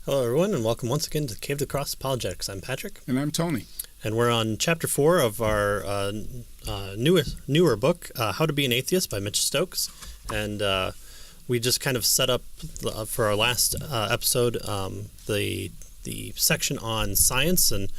Hello, everyone, and welcome once again to Cave to the Cross Apologetics. I'm Patrick. And I'm Tony. And we're on Chapter 4 of our newer book, How to Be an Atheist by Mitch Stokes. And we just kind of set up, for our last episode, the section on science and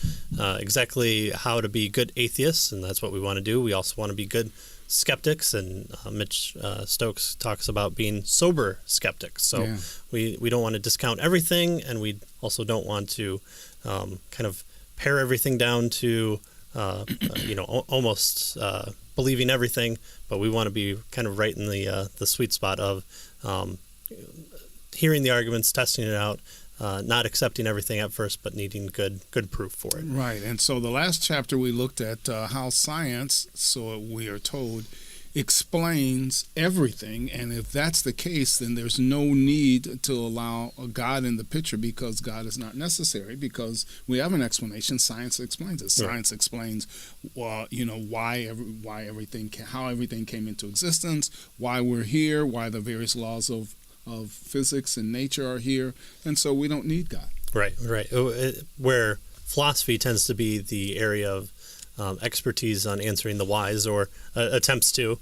exactly how to be good atheists, and that's what we want to do. We also want to be good skeptics, and Mitch Stokes talks about being sober skeptics. So we don't want to discount everything, and we also don't want to kind of pare everything down to almost believing everything, but we want to be kind of right in the sweet spot of hearing the arguments, testing it out, not accepting everything at first, but needing good proof for it. Right. And so the last chapter we looked at how science, so we are told, explains everything. And if that's the case, then there's no need to allow a God in the picture, because God is not necessary, because we have an explanation. Science explains it. Science explains, how everything came into existence, why we're here, why the various laws of physics and nature are here, and so we don't need God. Right. Where philosophy tends to be the area of expertise on answering the whys, or attempts to.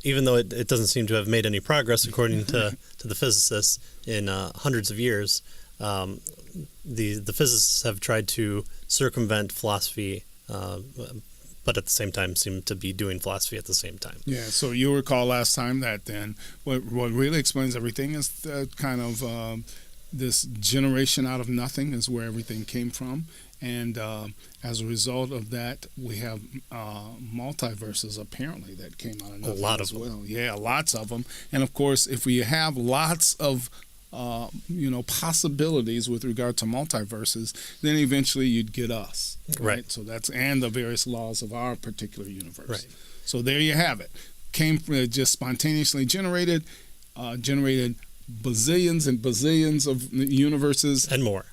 Even though it doesn't seem to have made any progress, according to the physicists, in hundreds of years. The physicists have tried to circumvent philosophy, but at the same time seem to be doing philosophy at the same time. Yeah, so you'll recall last time that then what really explains everything is this generation out of nothing is where everything came from. And as a result of that, we have multiverses, apparently, that came out of nothing. A lot of them. Well. Yeah, lots of them. And, of course, if we have lots of possibilities with regard to multiverses, then eventually you'd get us, right? So and the various laws of our particular universe. Right. So there you have it. Came from just spontaneously generated bazillions and bazillions of universes and more,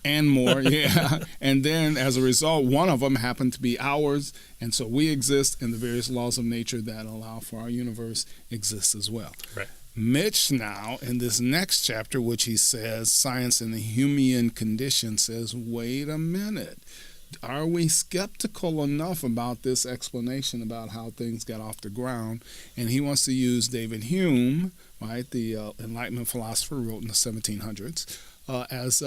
yeah. And then as a result, one of them happened to be ours, and so we exist, and the various laws of nature that allow for our universe exist as well. Right. Mitch now, in this next chapter, which he says, Science in the Humean Condition, says, wait a minute. Are we skeptical enough about this explanation about how things got off the ground? And he wants to use David Hume, right, the Enlightenment philosopher, wrote in the 1700s, as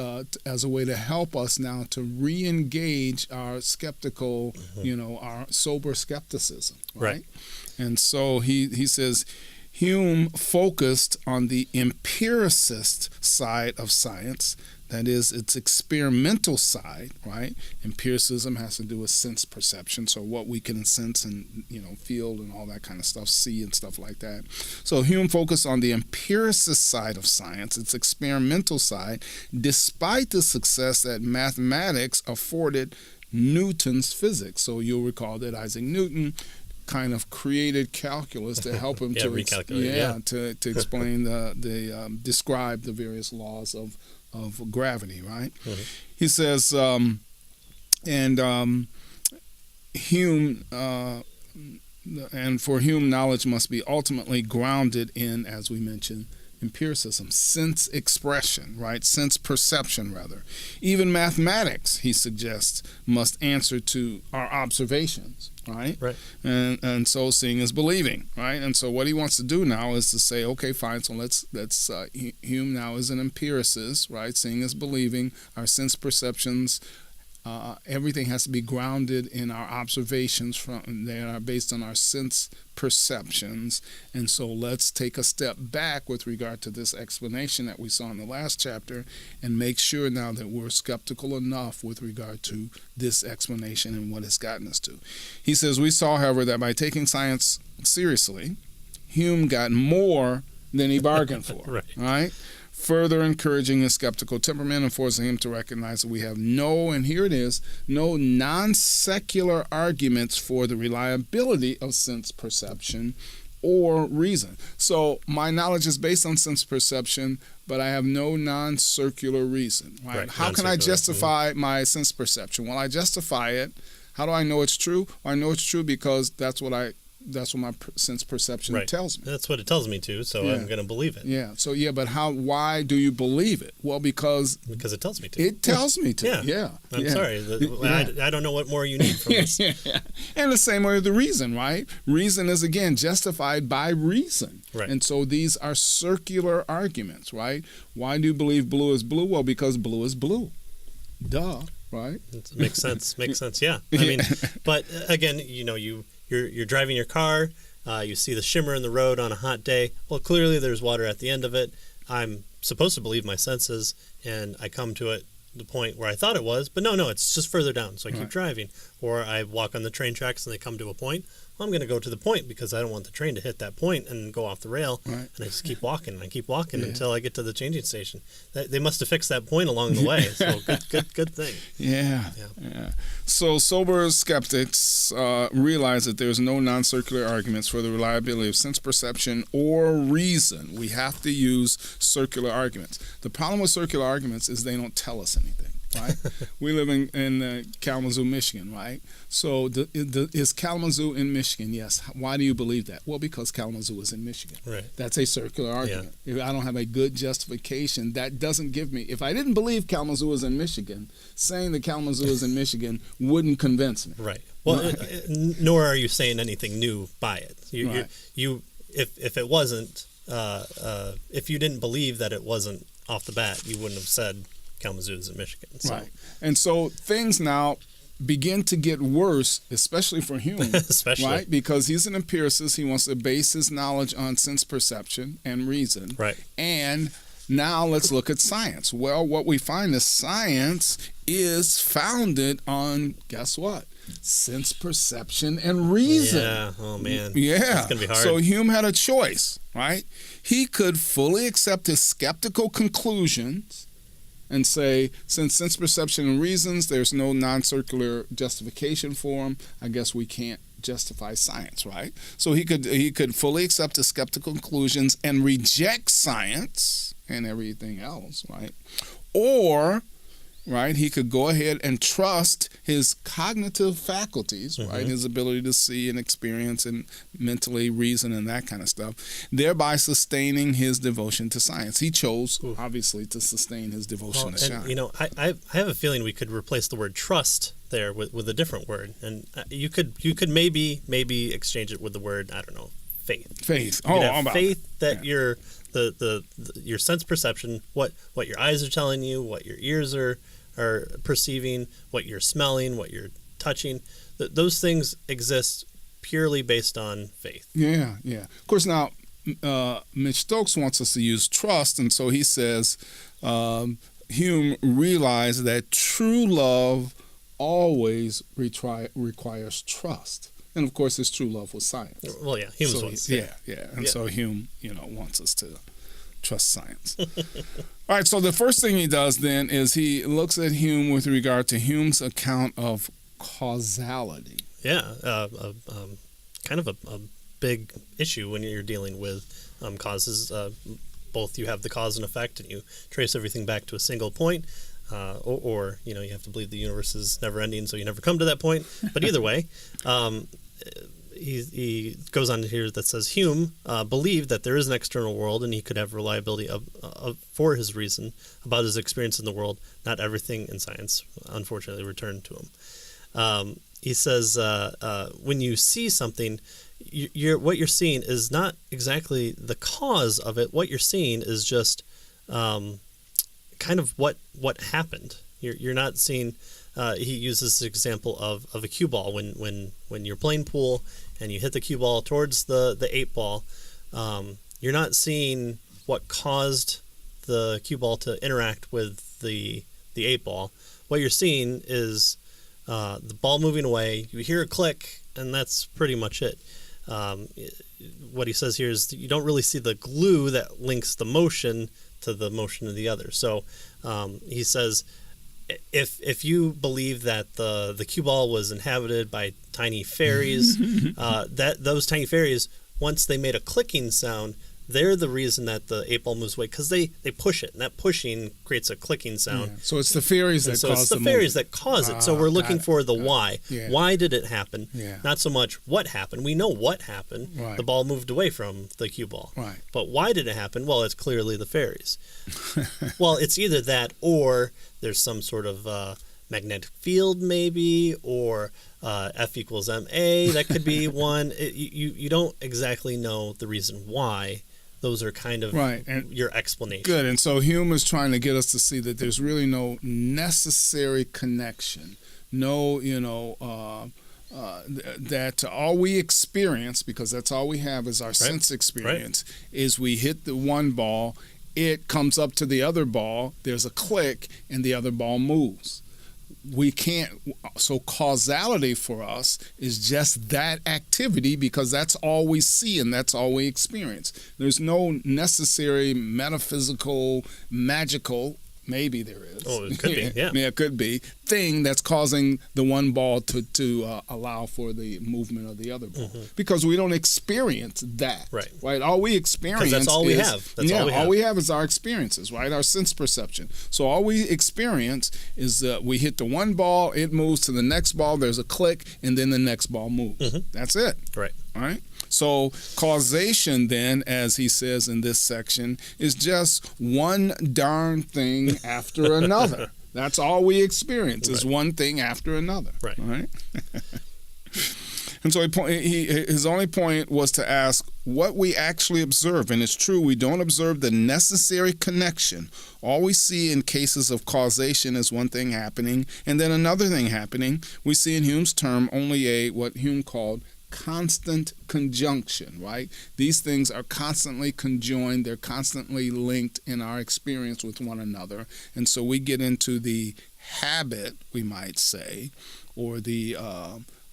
a way to help us now to re-engage our skeptical, our sober skepticism, right? And so he says, Hume focused on the empiricist side of science, that is, its experimental side, right? Empiricism has to do with sense perception, so what we can sense and, feel and all that kind of stuff, see and stuff like that. So Hume focused on the empiricist side of science, its experimental side, despite the success that mathematics afforded Newton's physics. So you'll recall that Isaac Newton kind of created calculus to help him to explain describe the various laws of gravity, right? Mm-hmm. He says, Hume, and for Hume, knowledge must be ultimately grounded in, as we mentioned, empiricism, sense expression, right? Sense perception, rather. Even mathematics, he suggests, must answer to our observations, right? And so seeing is believing, right? And so what he wants to do now is to say, okay, fine, so let's Hume now is an empiricist, right? Seeing is believing, our sense perceptions, everything has to be grounded in our observations that are based on our sense perceptions. And so let's take a step back with regard to this explanation that we saw in the last chapter and make sure now that we're skeptical enough with regard to this explanation and what it's gotten us to. He says, we saw, however, that by taking science seriously, Hume got more than he bargained for, right? Further encouraging his skeptical temperament and forcing him to recognize that we have no non-secular arguments for the reliability of sense perception or reason. So my knowledge is based on sense perception, but I have no non-circular reason. Right? How can I justify my sense perception? Well, I justify it. How do I know it's true? Well, I know it's true because that's what I that's what my sense perception tells me. That's what it tells me to, so I'm going to believe it. Yeah. So but why do you believe it? Well, because it tells me to. It tells me to. Yeah. I'm sorry. I don't know what more you need from this. And the same way with the reason, right? Reason is, again, justified by reason. Right. And so these are circular arguments, right? Why do you believe blue is blue? Well, because blue is blue. Duh, right? It makes sense. Makes sense, yeah. I mean, but again, you're driving your car, you see the shimmer in the road on a hot day. Well, clearly there's water at the end of it. I'm supposed to believe my senses, and I come to the point where I thought it was, but no, it's just further down, so I keep driving. Or I walk on the train tracks and they come to a point. Well, I'm going to go to the point because I don't want the train to hit that point and go off the rail. Right. And I just keep walking and I keep walking until I get to the changing station. They must have fixed that point along the way. So good thing. Yeah. So sober skeptics realize that there's no non-circular arguments for the reliability of sense perception or reason. We have to use circular arguments. The problem with circular arguments is they don't tell us anything. Right? We live in Kalamazoo, Michigan, right? So is Kalamazoo in Michigan? Yes. Why do you believe that? Well, because Kalamazoo is in Michigan. Right. That's a circular argument. Yeah. If I don't have a good justification, that doesn't give me. If I didn't believe Kalamazoo is in Michigan, saying that Kalamazoo is in Michigan wouldn't convince me. Right. Well, nor are you saying anything new by it. If it wasn't, if you didn't believe that it wasn't off the bat, you wouldn't have said Kalamazoo is in Michigan. So. Right. And so things now begin to get worse, especially for Hume. Right? Because he's an empiricist. He wants to base his knowledge on sense perception and reason. Right. And now let's look at science. Well, what we find is science is founded on, guess what? Sense perception and reason. Yeah. Oh, man. Yeah. That's going to be hard. So Hume had a choice, right? He could fully accept his skeptical conclusions and say, since sense perception and reasons, there's no non-circular justification for them, I guess we can't justify science, right? So he could fully accept his skeptical conclusions and reject science and everything else, right? Or, right, he could go ahead and trust his cognitive faculties, right, his ability to see and experience and mentally reason and that kind of stuff, thereby sustaining his devotion to science. He chose, obviously, to sustain his devotion to science. I have a feeling we could replace the word trust there with a different word, and you could maybe exchange it with the word, I don't know, faith. Faith. You have faith that your sense perception, what your eyes are telling you, what your ears are perceiving, what you're smelling, what you're touching, those things exist purely based on faith. Yeah. Of course, now, Mitch Stokes wants us to use trust, and so he says Hume realized that true love always requires trust. And, of course, his true love was science. Well, yeah, Hume's was. Yeah. And so Hume, wants us to trust science. All right, so the first thing he does then is he looks at Hume with regard to Hume's account of causality. Yeah, kind of a big issue when you're dealing with causes. Both you have the cause and effect, and you trace everything back to a single point, or you have to believe the universe is never-ending, so you never come to that point. But either way, he goes on here that says Hume believed that there is an external world and he could have reliability for his reason about his experience in the world. Not everything in science, unfortunately, returned to him. He says when you see something, what you're seeing is not exactly the cause of it. What you're seeing is just kind of what happened. You're not seeing. He uses the example of a cue ball. When you're playing pool and you hit the cue ball towards the 8 ball, you're not seeing what caused the cue ball to interact with the 8 ball. What you're seeing is the ball moving away. You hear a click, and that's pretty much it. What he says here is you don't really see the glue that links the motion to the motion of the other. So he says, if you believe that the cue ball was inhabited by tiny fairies, that those tiny fairies, once they made a clicking sound, they're the reason that the 8 ball moves away, because they push it, and that pushing creates a clicking sound. Yeah. So it's the fairies that cause it's the fairies that cause it. So we're looking for the why. Yeah. Why did it happen? Yeah. Not so much what happened. We know what happened. Right. The ball moved away from the cue ball. Right. But why did it happen? Well, it's clearly the fairies. Well, it's either that or there's some sort of magnetic field maybe, or F equals ma. That could be one. You don't exactly know the reason why. Those are kind of your explanation. Good. And so Hume is trying to get us to see that there's really no necessary connection. No, that all we experience, because that's all we have is our sense experience, is we hit the one ball, it comes up to the other ball, there's a click, and the other ball moves. We can't, so causality for us is just that activity, because that's all we see and that's all we experience. There's no necessary metaphysical, magical, maybe there is. Oh, it could be, yeah. Yeah, it could be, thing that's causing the one ball to allow for the movement of the other ball. Because we don't experience that. Right? All we experience that's all we have. That's all we have is our experiences, right? Our sense perception. So all we experience is we hit the one ball, it moves to the next ball, there's a click, and then the next ball moves. That's it. Right. All right? So causation then, as he says in this section, is just one darn thing after another. That's all we experience is one thing after another. Right. All right? And so his only point was to ask what we actually observe. And it's true, we don't observe the necessary connection. All we see in cases of causation is one thing happening and then another thing happening. We see in Hume's term only what Hume called constant conjunction, right? These things are constantly conjoined. They're constantly linked in our experience with one another. And so we get into the habit, we might say, or the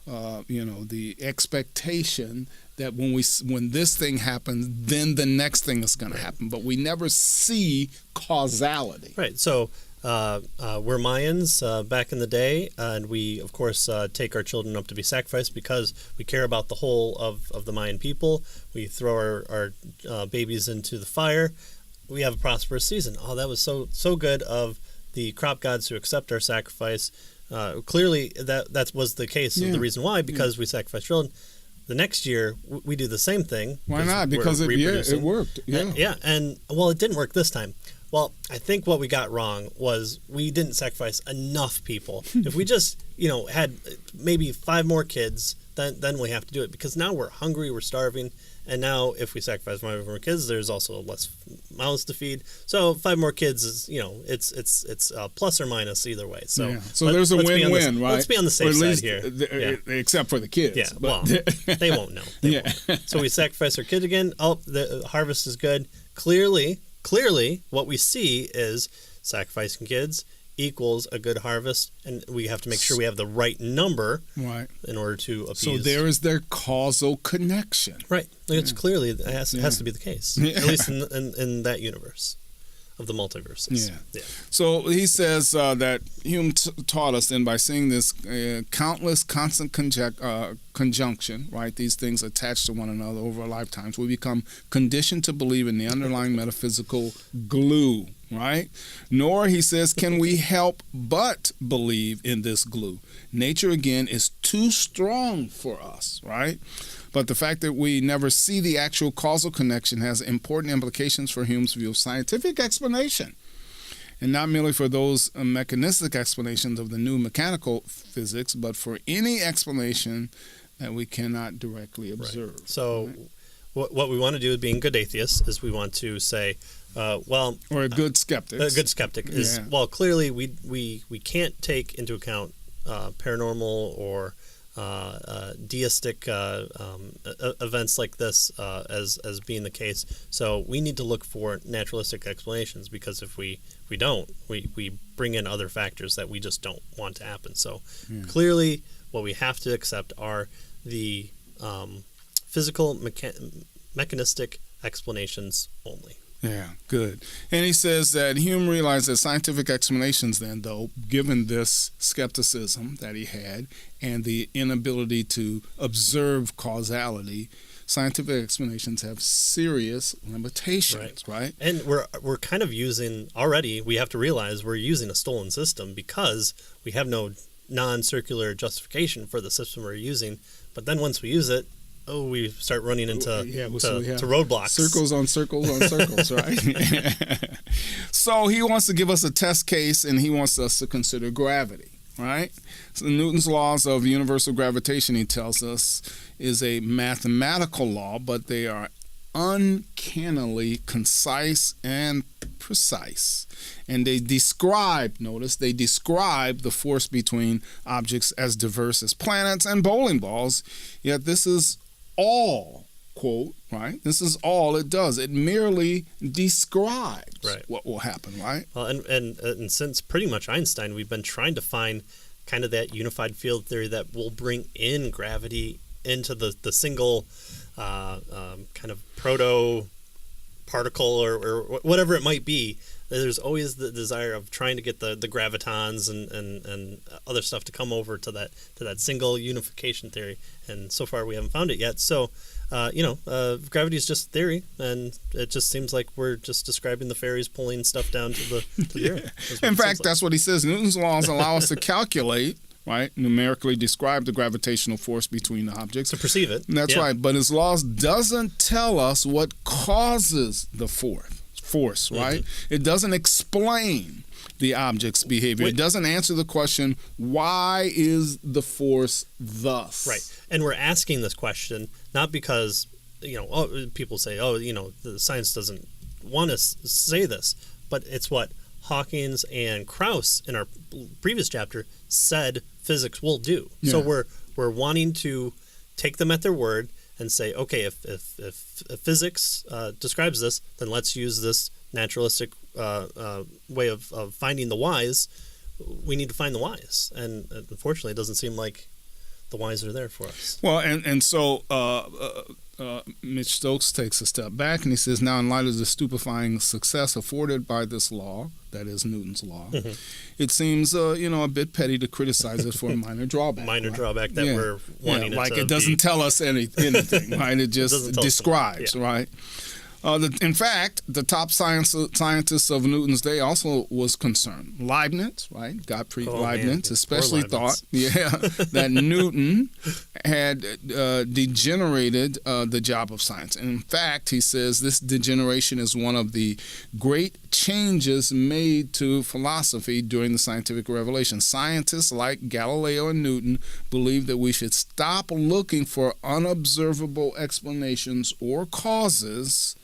the expectation that when this thing happens, then the next thing is going to happen. But we never see causality. Right. So we're Mayans back in the day, and we, of course, take our children up to be sacrificed because we care about the whole of the Mayan people. We throw our babies into the fire. We have a prosperous season. Oh, that was so good of the crop gods to accept our sacrifice. Clearly, that was the case. The reason why, because we sacrifice children. The next year, we do the same thing. Why not? Because it worked. Yeah. And well, it didn't work this time. Well, I think what we got wrong was we didn't sacrifice enough people. If we just, had maybe 5 more kids, then we have to do it, because now we're hungry, we're starving, and now if we sacrifice 5 more kids, there's also less mouths to feed. So 5 more kids is, it's plus or minus either way. So there's a win-win, right? Let's be on the safe side here. Except for the kids. Yeah, well, they won't know. They won't. So we sacrifice our kids again. Oh, the harvest is good. Clearly, what we see is sacrificing kids equals a good harvest, and we have to make sure we have the right number in order to appease. So there is their causal connection. Right. It's clearly, it has to be the case, at least in that universe of the multiverses. Yeah. So he says that Hume taught us then by seeing this countless constant conjunction, right? These things attached to one another over our lifetimes. We become conditioned to believe in the underlying metaphysical glue, right? Nor, he says, can we help but believe in this glue. Nature, again, is too strong for us, right? But the fact that we never see the actual causal connection has important implications for Hume's view of scientific explanation, and not merely for those mechanistic explanations of the new mechanical physics, but for any explanation that we cannot directly observe. Right. So what we want to do, being good atheists, is we want to say, or a good skeptic. A good skeptic is, clearly we can't take into account paranormal or deistic events like this as being the case. So we need to look for naturalistic explanations, because if we don't, we bring in other factors that we just don't want to happen. So clearly what we have to accept are the physical mechanistic explanations only. Yeah, good. And he says that Hume realized that scientific explanations then, though, given this skepticism that he had and the inability to observe causality, scientific explanations have serious limitations, right? And we're kind of using already. We have to realize we're using a stolen system because we have no non-circular justification for the system we're using. But then once we use it, we start running into to roadblocks. Circles on circles on circles, right? So he wants to give us a test case, and he wants us to consider gravity, right? So Newton's laws of universal gravitation, he tells us, is a mathematical law, but they are uncannily concise and precise. And they describe the force between objects as diverse as planets and bowling balls, yet this is all, quote, right? This is all it does. It merely describes what will happen, right? Well, and since pretty much Einstein, we've been trying to find kind of that unified field theory that will bring in gravity into the single kind of proto particle or whatever it might be. There's always the desire of trying to get the gravitons and other stuff to come over to that single unification theory, and so far we haven't found it yet. So, gravity is just theory, and it just seems like we're just describing the fairies pulling stuff down to the earth. In fact, that's what he says. Newton's laws allow us to calculate, right, numerically describe the gravitational force between the objects. To perceive it. That's right. But his laws doesn't tell us what causes the force, right? Mm-hmm. It doesn't explain the object's behavior. It doesn't answer the question, why is the force thus? Right. And we're asking this question not because, people say, the science doesn't want to say this, but it's what Hawkins and Krauss in our previous chapter said physics will do. Yeah. So we're wanting to take them at their word and say, okay, if physics describes this, then let's use this naturalistic way of finding the whys. We need to find the whys, and unfortunately, it doesn't seem like the whys are there for us. Well, and so Mitch Stokes takes a step back and he says, now in light of the stupefying success afforded by this law, that is Newton's law, it seems a bit petty to criticize it for a minor drawback. Drawback that we're wanting like it doesn't tell us anything, right? It just describes, right? In fact, the top scientists of Newton's day also was concerned. Leibniz, right? Gottfried Leibniz, especially thought, that Newton had degenerated the job of science. And in fact, he says this degeneration is one of the great changes made to philosophy during the scientific revolution. Scientists like Galileo and Newton believed that we should stop looking for unobservable explanations or causes,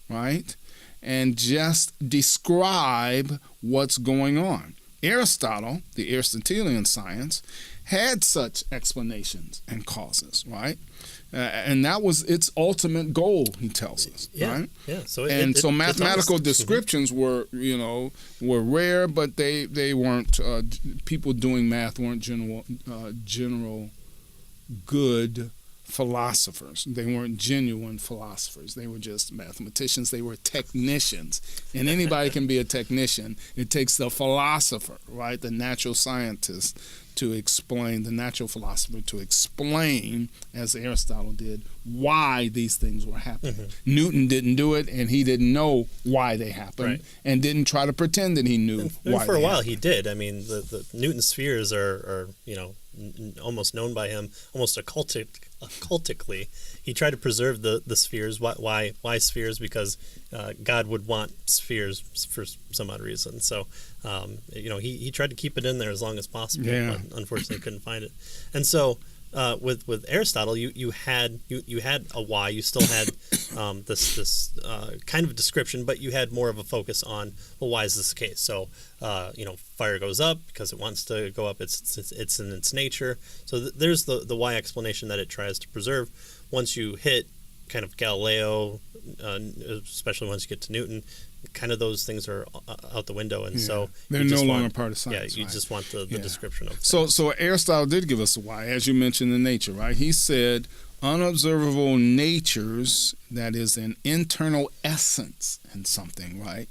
right, and just describe what's going on. Aristotle, the Aristotelian science, had such explanations and causes, right? And that was its ultimate goal, he tells us, right? Yeah. So mathematical descriptions were rare, but they weren't people doing math weren't general good philosophers. They weren't genuine philosophers. They were just mathematicians. They were technicians. And anybody can be a technician. It takes the philosopher, right, the natural scientist, to explain, the natural philosopher to explain, as Aristotle did, why these things were happening. Newton didn't do it, and he didn't know why they happened, and didn't try to pretend that he knew why. For a while, he did. I mean, the Newton spheres are almost known by him almost occultically. He tried to preserve the spheres. Why spheres? Because God would want spheres for some odd reason. So he tried to keep it in there as long as possible, but unfortunately couldn't find it. And so with Aristotle, you had a why. You still had this kind of description, but you had more of a focus on, well, why is this the case? So fire goes up because it wants to go up. It's in its nature. So there's the why explanation that it tries to preserve. Once you hit kind of Galileo, especially once you get to Newton, kind of those things are out the window, and so they're no longer part of science. Yeah, you just want the description of. So Aristotle did give us a why, as you mentioned, the nature, right? He said unobservable natures, that is an internal essence in something, right?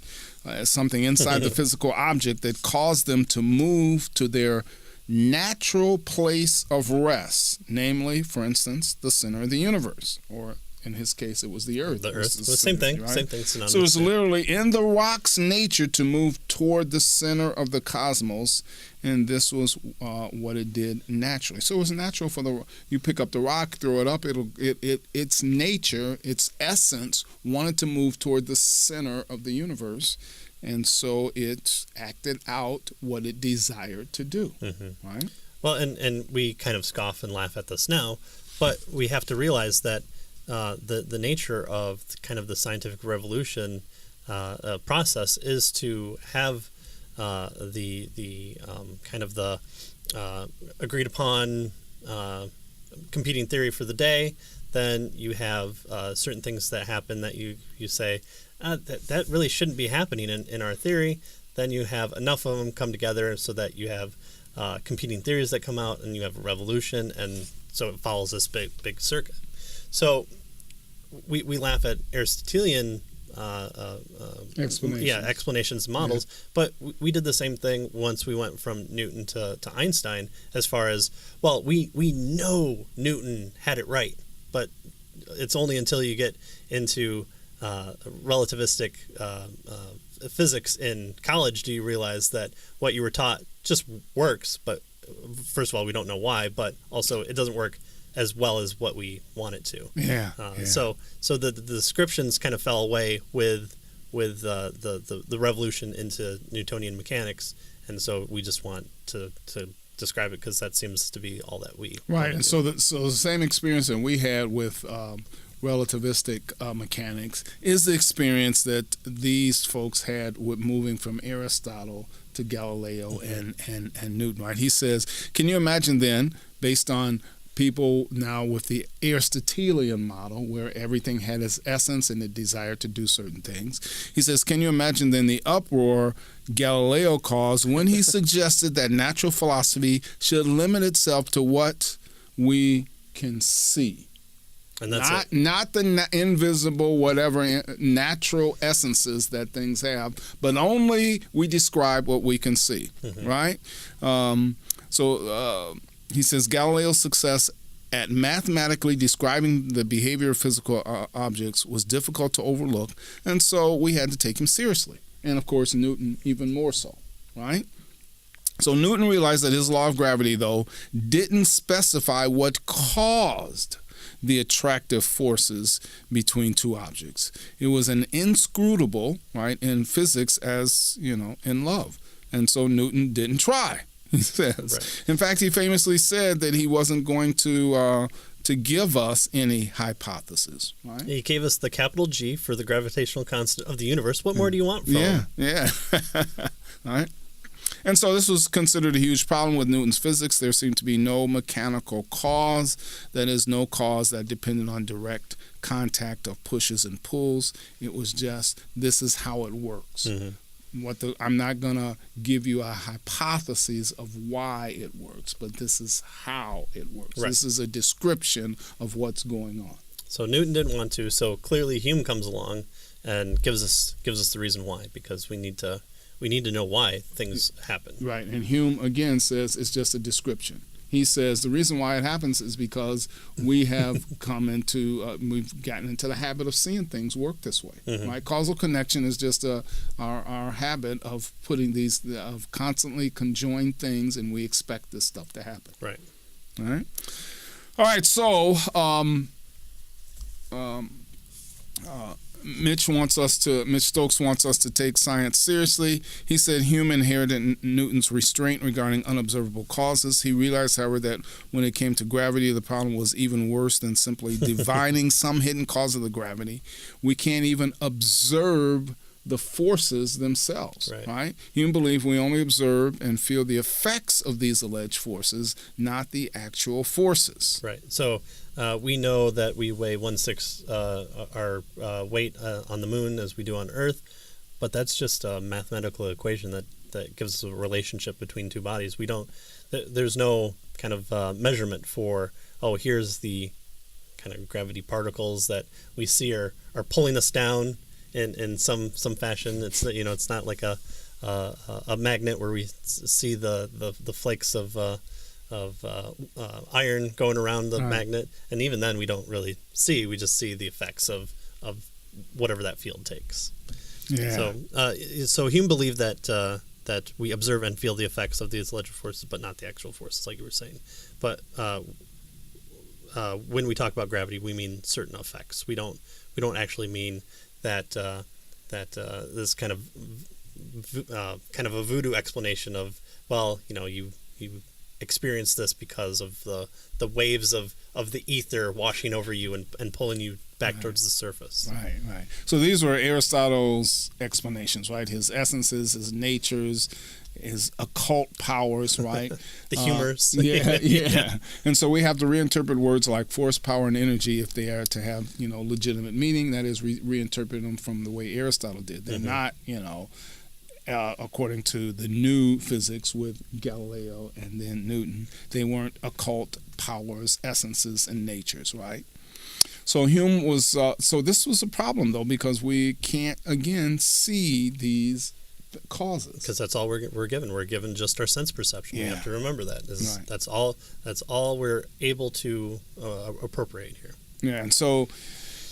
Something inside the physical object that caused them to move to their natural place of rest, namely, for instance, the center of the universe, or in his case, it was the Earth. The Earth. The same thing. Right? Same thing. Synonymous. So it's literally in the rock's nature to move toward the center of the cosmos, and this was what it did naturally. So it was natural for you pick up the rock, throw it up. Its nature, its essence, wanted to move toward the center of the universe, and so it acted out what it desired to do. Right? Well, and we kind of scoff and laugh at this now, but we have to realize that the nature of kind of the scientific revolution process is to have the kind of the agreed upon competing theory for the day. Then you have certain things that happen that you say that really shouldn't be happening in our theory. Then you have enough of them come together so that you have competing theories that come out, and you have a revolution, and so it follows this big circuit. So we laugh at Aristotelian explanations and models, but we did the same thing once we went from Newton to Einstein, as far as, well, we know Newton had it right, but it's only until you get into relativistic physics in college do you realize that what you were taught just works. But first of all, we don't know why, but also it doesn't work as well as what we want it to. So the descriptions kind of fell away with the revolution into Newtonian mechanics, and so we just want to describe it because that seems to be all that we right. And so the same experience that we had with relativistic mechanics is the experience that these folks had with moving from Aristotle to Galileo and Newton. Right? He says, can you imagine then, based on people now with the Aristotelian model, where everything had its essence and it desired to do certain things. He says, can you imagine then the uproar Galileo caused when he suggested that natural philosophy should limit itself to what we can see? And that's not the invisible, whatever natural essences that things have, but only we describe what we can see, right? He says Galileo's success at mathematically describing the behavior of physical objects was difficult to overlook, and so we had to take him seriously. And of course, Newton even more so, right? So Newton realized that his law of gravity, though, didn't specify what caused the attractive forces between two objects. It was an inscrutable, right, in physics as, in love. And so Newton didn't try, he says. Right. In fact, he famously said that he wasn't going to give us any hypothesis. Right? He gave us the capital G for the gravitational constant of the universe. What more do you want from him? Yeah. All right. And so this was considered a huge problem with Newton's physics. There seemed to be no mechanical cause, that is, no cause that depended on direct contact of pushes and pulls. It was just, this is how it works. I'm not going to give you a hypothesis of why it works, but this is how it works. Right. This is a description of what's going on. So Newton didn't want to, so clearly Hume comes along and gives us the reason why, because we need to know why things happen. Right, and Hume again says it's just a description. He says the reason why it happens is because we have we've gotten into the habit of seeing things work this way. Right, causal connection is just our habit of of constantly conjoined things, and we expect this stuff to happen. Right. All right. So Mitch Stokes wants us to take science seriously. He said Hume inherited Newton's restraint regarding unobservable causes. He realized, however, that when it came to gravity, the problem was even worse than simply divining some hidden cause of the gravity. We can't even observe the forces themselves, right? Hume believed we only observe and feel the effects of these alleged forces, not the actual forces. Right. So we know that we weigh 1/6 our weight on the moon as we do on Earth, but that's just a mathematical equation that gives us a relationship between two bodies. There's no kind of measurement for, here's the kind of gravity particles that we see are pulling us down in some fashion. It's it's not like a magnet where we see the flakes of iron going around the magnet, and even then we don't really see. We just see the effects of whatever that field takes. Yeah. So Hume believed that we observe and feel the effects of these alleged forces, but not the actual forces, like you were saying. But when we talk about gravity, we mean certain effects. We don't actually mean that this kind of a voodoo explanation of, well, you experience this because of the waves of the ether washing over you and pulling you back towards the surface. Right. So these were Aristotle's explanations, right? His essences, his natures, his occult powers, right? The humors. Yeah. And so we have to reinterpret words like force, power, and energy if they are to have, legitimate meaning. That is, reinterpret them from the way Aristotle did. They're not, according to the new physics with Galileo and then Newton, they weren't occult powers, essences, and natures, right? So Hume was, so this was a problem, though, because we can't, again, see these causes. Because that's all we're given. We're given just our sense perception. We have to remember that. Right. That's all we're able to appropriate here. Yeah, and so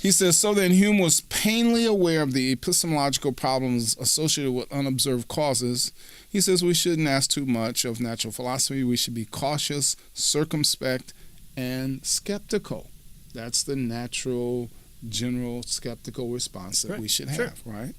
he says, so then Hume was painfully aware of the epistemological problems associated with unobserved causes. He says we shouldn't ask too much of natural philosophy. We should be cautious, circumspect, and skeptical. That's the natural, general, skeptical response that we should have, right?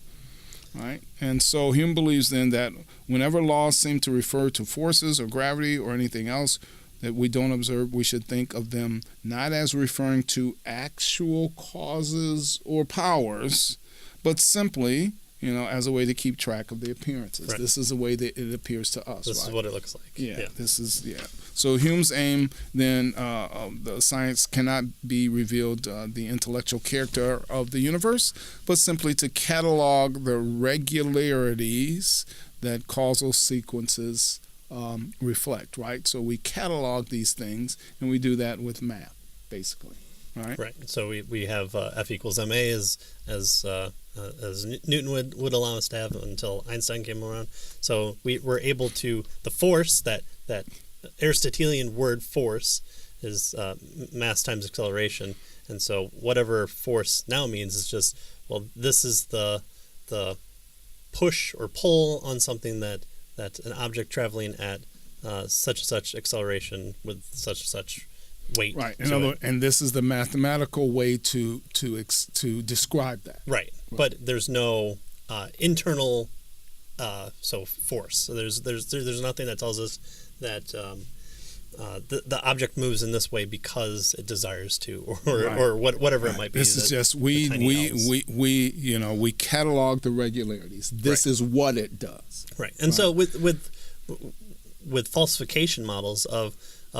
And so Hume believes then that whenever laws seem to refer to forces or gravity or anything else that we don't observe, we should think of them not as referring to actual causes or powers, but simply, as a way to keep track of the appearances. Right. This is the way that it appears to us. This is what it looks like. Yeah. So Hume's aim then, the science cannot be revealed the intellectual character of the universe, but simply to catalog the regularities that causal sequences reflect, right? So we catalog these things, and we do that with math, basically, right? Right. So we have F equals ma as Newton would allow us to have until Einstein came around. So we were able to, the force, that Aristotelian word force is mass times acceleration, and so whatever force now means is just, well, this is the push or pull on something that an object traveling at such and such acceleration with such and such weight. Right. And this is the mathematical way to describe that. Right. But there's no internal force. So there's nothing that tells us that the object moves in this way because it desires to, or whatever it might be. This is just we catalog the regularities. This is what it does. Right. And so with falsification models of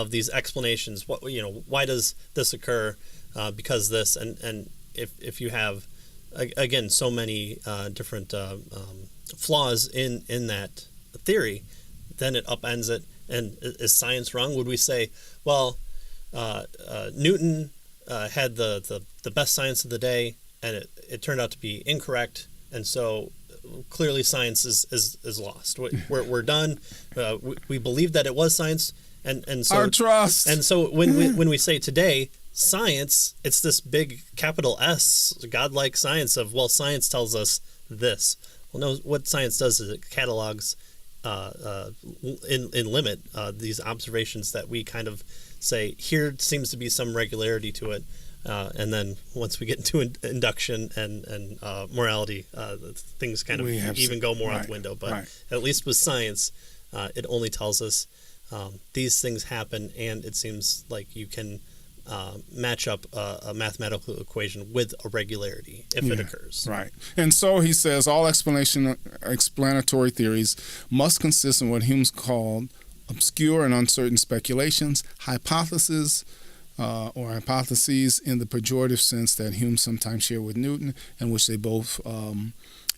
these explanations, why does this occur? Because this, and if you have again so many different flaws in that theory, then it upends it. And is science wrong? Would we say, well, Newton had the best science of the day, and it turned out to be incorrect, and so clearly science is lost. We're done. We believe that it was science, and so our trust. And so when we say today science, it's this big capital S godlike science of, well, science tells us this. Well, no, what science does is it catalogs in limit these observations that we kind of say, here seems to be some regularity to it, and then once we get into induction and morality, things kind of even go more out the window. But at least with science, it only tells us these things happen, and it seems like you can match up a mathematical equation with a regularity if it occurs. Right. And so he says all explanatory theories must consist in what Hume's called obscure and uncertain speculations, hypotheses or hypotheses in the pejorative sense that Hume sometimes shared with Newton, and which they both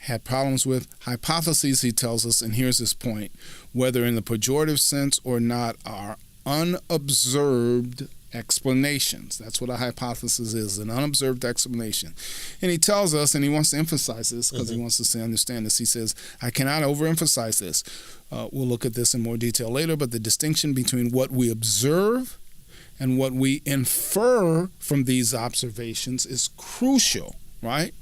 had problems with. Hypotheses, he tells us, and here's his point, whether in the pejorative sense or not, are unobserved explanations. That's what a hypothesis is, an unobserved explanation. And he tells us, and he wants to emphasize this because he wants us to understand this. He says, I cannot overemphasize this. We'll look at this in more detail later, but the distinction between what we observe and what we infer from these observations is crucial, right?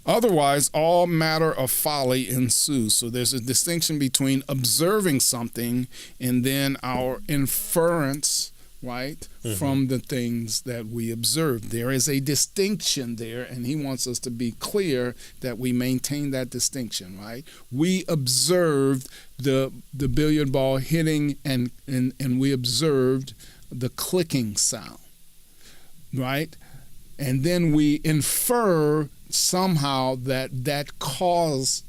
Otherwise, all matter of folly ensues. So there's a distinction between observing something and then our inference, right, from the things that we observe. There is a distinction there, and he wants us to be clear that we maintain that distinction, right? We observed the billiard ball hitting, and we observed the clicking sound, right? And then we infer somehow that caused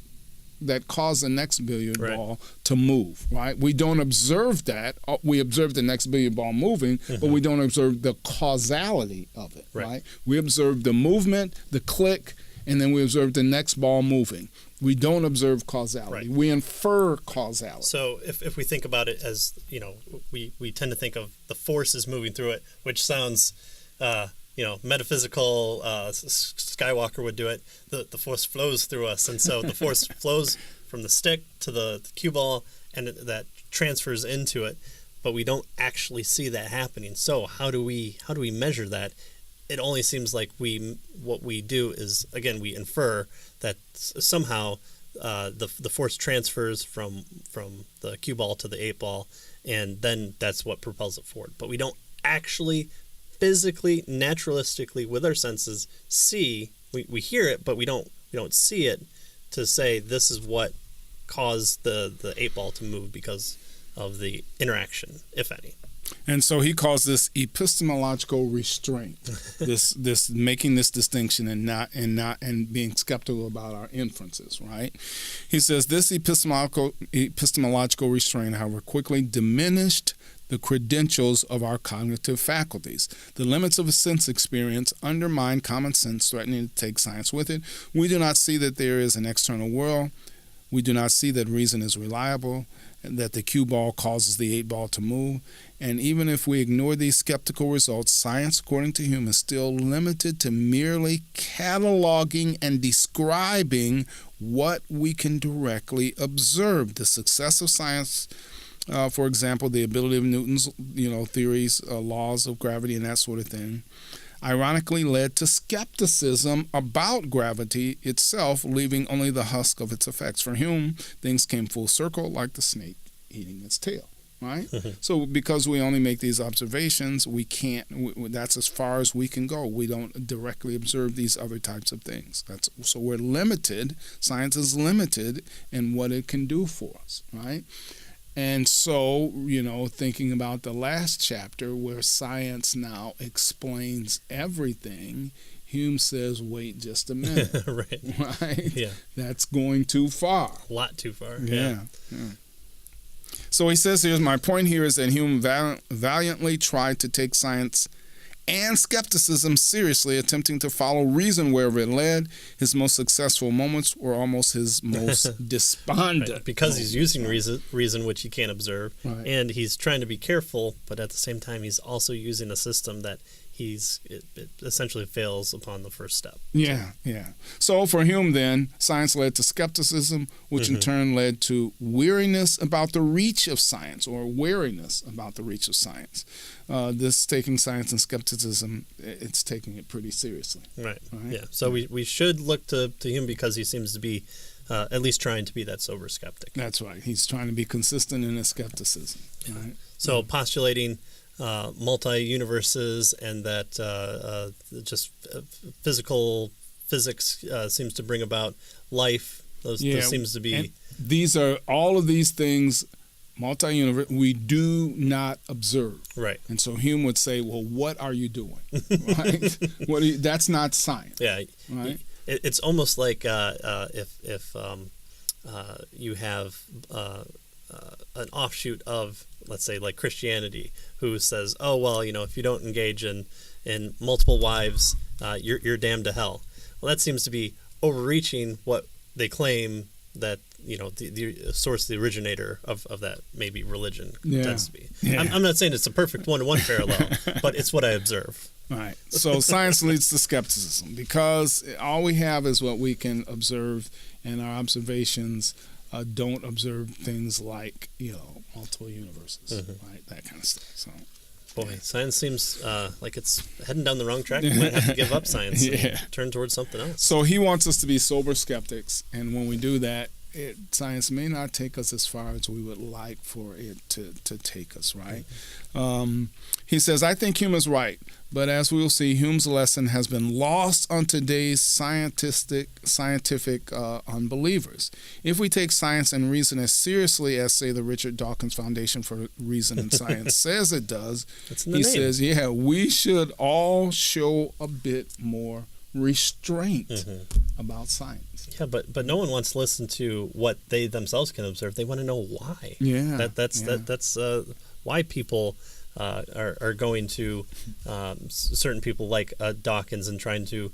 the next billiard ball to move, right? We don't observe that. We observe the next billiard ball moving, but we don't observe the causality of it, right? We observe the movement, the click, and then we observe the next ball moving. We don't observe causality. We infer causality. So if we think about it as, we tend to think of the forces moving through it, which sounds metaphysical. Skywalker would do it. The force flows through us, and so the force flows from the stick to the cue ball, and that transfers into it. But we don't actually see that happening. So how do we measure that? It only seems like what we do is, again, we infer that somehow the force transfers from the cue ball to the 8-ball, and then that's what propels it forward. But we don't actually physically, naturalistically, with our senses, see. We hear it, but we don't see it to say this is what caused the 8-ball to move because of the interaction, if any. And so he calls this epistemological restraint, this making this distinction and being skeptical about our inferences, right? He says this epistemological restraint, however, quickly diminished the credentials of our cognitive faculties. The limits of a sense experience undermine common sense, threatening to take science with it. We do not see that there is an external world. We do not see that reason is reliable, and that the cue ball causes the 8-ball to move. And even if we ignore these skeptical results, science, according to Hume, is still limited to merely cataloging and describing what we can directly observe. The success of science, for example, the ability of Newton's theories, laws of gravity and that sort of thing, ironically led to skepticism about gravity itself, leaving only the husk of its effects. For Hume, things came full circle, like the snake eating its tail, right? So because we only make these observations, we can't, that's as far as we can go. We don't directly observe these other types of things. So we're limited, science is limited in what it can do for us, right? And so, thinking about the last chapter where science now explains everything, Hume says, wait just a minute. Right? Yeah. That's going too far. A lot too far. Yeah. So he says, my point here is that Hume valiantly tried to take science and skepticism seriously, attempting to follow reason wherever it led. His most successful moments were almost his most despondent. Because he's using reason which he can't observe, and he's trying to be careful, but at the same time he's also using a system that it essentially fails upon the first step. Yeah. So for Hume then, science led to skepticism, which in turn led to weariness about the reach of science, or wariness about the reach of science. This taking science and skepticism, it's taking it pretty seriously. Right? Yeah. So we should look to Hume because he seems to be at least trying to be that sober skeptic. That's right. He's trying to be consistent in his skepticism. Right? So postulating multi-universes and that just physical physics seems to bring about life. Those seems to be... And all of these things, multi-universe, we do not observe. Right. And so Hume would say, well, what are you doing? Right? That's not science. Yeah. Right? It's almost like if you have an offshoot of, let's say, like Christianity, who says, oh, well, if you don't engage in multiple wives, you're damned to hell. Well, that seems to be overreaching what they claim that the source, the originator of that maybe religion Yeah. tends to be. Yeah. I'm not saying it's a perfect one-to-one parallel, but it's what I observe. Right. So science leads to skepticism because all we have is what we can observe, and our observations don't observe things like multiple universes, right? That kind of stuff. So. Boy, science seems like it's heading down the wrong track. We might have to give up science and turn towards something else. So he wants us to be sober skeptics, and when we do that, science may not take us as far as we would like for it to take us, right? He says, I think Hume is right, but as we will see, Hume's lesson has been lost on today's scientific unbelievers. If we take science and reason as seriously as, say, the Richard Dawkins Foundation for Reason and Science says it does, he says, we should all show a bit more restraint about science. Yeah, but no one wants to listen to what they themselves can observe. They want to know why. Yeah, that's why people are going to certain people like Dawkins and trying to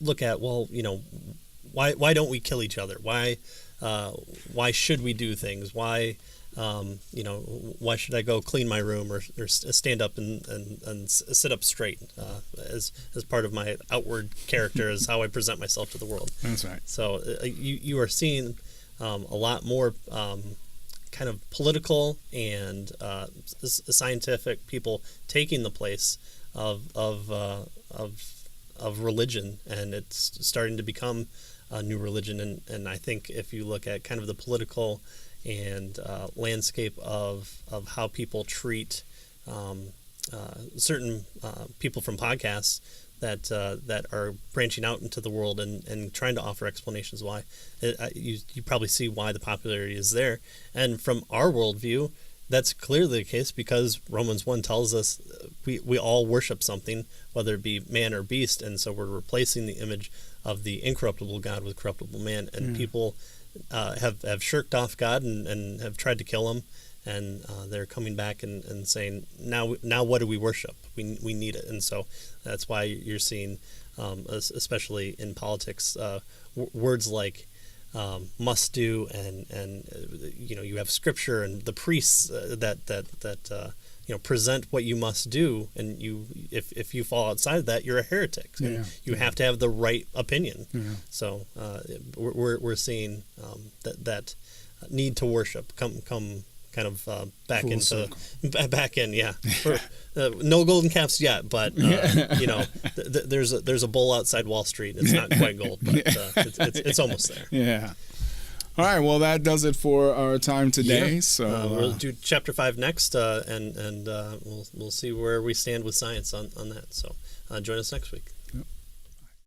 look at, why don't we kill each other? Why should we do things? Why should I go clean my room or stand up and sit up straight as part of my outward character, as how I present myself to the world. That's right. So you are seeing a lot more kind of political and scientific people taking the place of religion, and it's starting to become a new religion. And I think if you look at kind of the political and landscape of how people treat certain people from podcasts that are branching out into the world and trying to offer explanations why, you probably see why the popularity is there. And from our worldview, that's clearly the case, because Romans 1 tells us we all worship something, whether it be man or beast, and so we're replacing the image of the incorruptible God with corruptible man, and people have shirked off God and have tried to kill him, and they're coming back and saying, now what do we worship? We need it. And so that's why you're seeing, especially in politics, words like must do, and you have scripture and the priests that present what you must do, and if you fall outside of that, you're a heretic. And you have to have the right opinion. So we're seeing that need to worship come kind of back Full into circle. back in. No golden calves yet, but there's a bowl outside Wall Street. It's not quite gold, but it's almost there. Yeah. All right. Well, that does it for our time today. Yeah. So we'll do Chapter 5 next, and we'll see where we stand with science on that. So join us next week.